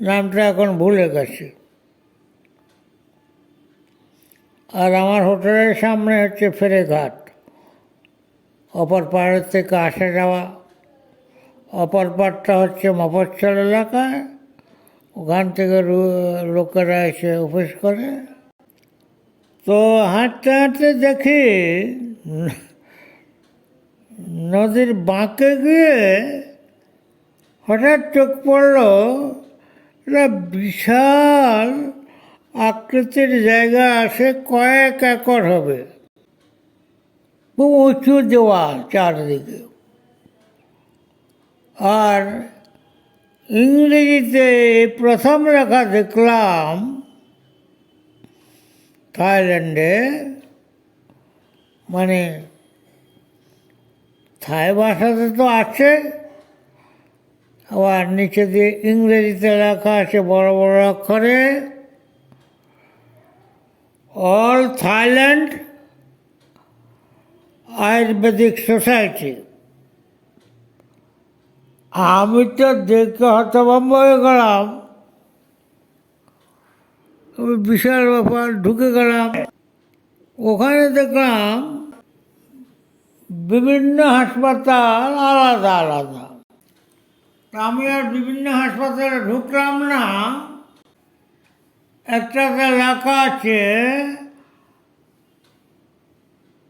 নামটা এখন ভুলে গেছি। আর আমার হোটেলের সামনে হচ্ছে ফেরিঘাট, অপর পাড়ের থেকে আসা যাওয়া। অপর পাড়টা হচ্ছে মফস্বল এলাকায়, ওখান থেকে লোকেরা এসে অফিস করে। তো হাঁটতে হাঁটতে দেখি নদীর বাঁকে গিয়ে হঠাৎ চোখ পড়ল একটা বিশাল আকৃতির জায়গা আছে, কয়েক একর হবে, খুব উঁচু দেওয়াল চারদিকে। আর ইংরেজিতে প্রথম লেখা দেখলাম থাইল্যান্ডে, মানে থাই ভাষাতে তো আছে, আবার নিচে দিয়ে ইংরেজিতে লেখা আছে বড় বড় অক্ষরে, অল থাইল্যান্ড আয়ুর্বেদিক সোসাইটি। আমি তো দেখে হতভম্ব হয়ে গেলাম, আমি বিশাল ব্যাপার, ঢুকে গেলাম। ওখানে দেখলাম বিভিন্ন হাসপাতাল আলাদা আলাদা। আমি আর বিভিন্ন হাসপাতালে ঢুকলাম না, একটাতে লেখা আছে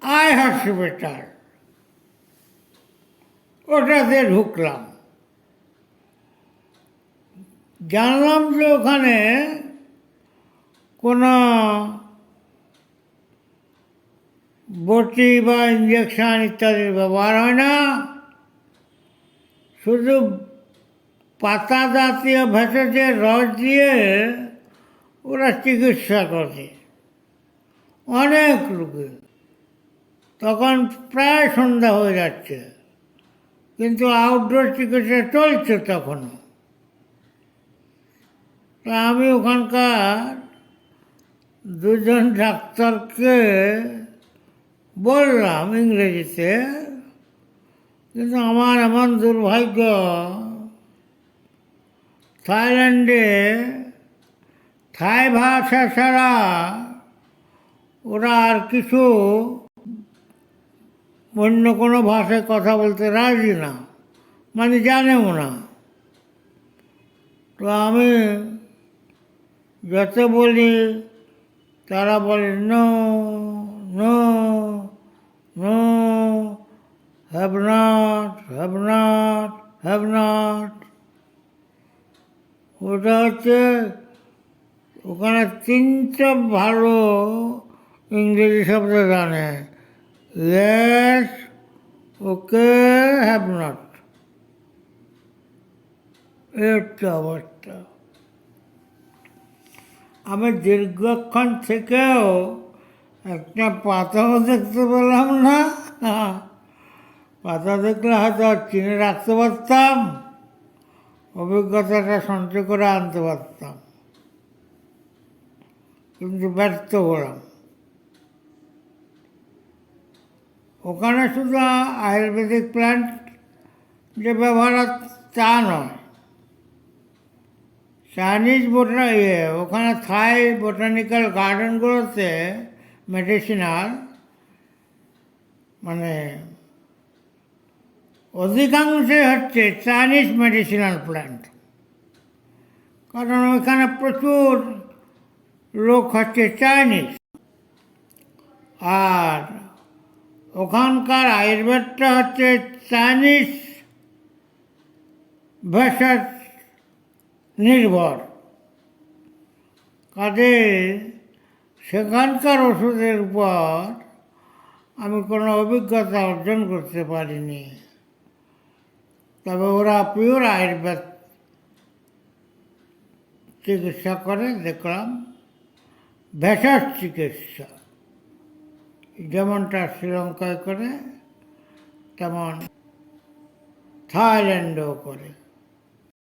আই হসপিটাল, ওটাতে ঢুকলাম। জানলাম যে ওখানে কোনো বটি বা ইঞ্জেকশন ইত্যাদির ব্যবহার হয় না, শুধু পাতা জাতীয় ভেষজের রস দিয়ে ওরা চিকিৎসা করে অনেক রোগী। তখন প্রায় সন্ধ্যা হয়ে যাচ্ছে, কিন্তু আউটডোর চিকিৎসা চলছে তখনও। তা আমি ওখানকার দুজন ডাক্তারকে বললাম ইংরেজিতে, কিন্তু আমার এমন দুর্ভাগ্য, থাইল্যান্ডে থাই ভাষা ছাড়া ওরা আর কিছু অন্য কোনো ভাষায় কথা বলতে রাজি না, মানে জানেও না। তো আমি যত বলি তারা বলে no no no, have not have not have not. ওটা হচ্ছে ওখানে তিনটা ভালো ইংরেজি শব্দ জানে, ইয়েস, ওকে, হ্যাভ নট। এই হচ্ছে অবস্থা। আমি দীর্ঘক্ষণ থেকেও একটা পাতাও দেখতে পেলাম না। পাতা দেখলে হয়তো চিনে রাখতে পারতাম, অভিজ্ঞতাটা সঞ্চয় করে আনতে পারতাম, কিন্তু ব্যর্থ হলাম। ওখানে শুধু আয়ুর্বেদিক প্ল্যান্ট যে ব্যবহার তা নয়, চাইনিজ ওখানে থাই বোটানিক্যাল গার্ডেনগুলোতে মেডিসিনাল, মানে অধিকাংশই হচ্ছে চাইনিজ মেডিসিনাল প্ল্যান্ট। কারণ ওইখানে প্রচুর লোক হচ্ছে চাইনিজ, আর ওখানকার আয়ুর্বেদটা হচ্ছে চাইনিজ ভেষজ নির্ভর। কাজে সেখানকার ওষুধের উপর আমি কোনো অভিজ্ঞতা অর্জন করতে পারিনি। তবে ওরা পিওর আয়ুর্বেদ চিকিৎসা করে দেখলাম, ভেষজ চিকিৎসা, যেমনটা শ্রীলঙ্কায় করে তেমন থাইল্যান্ডেও করে।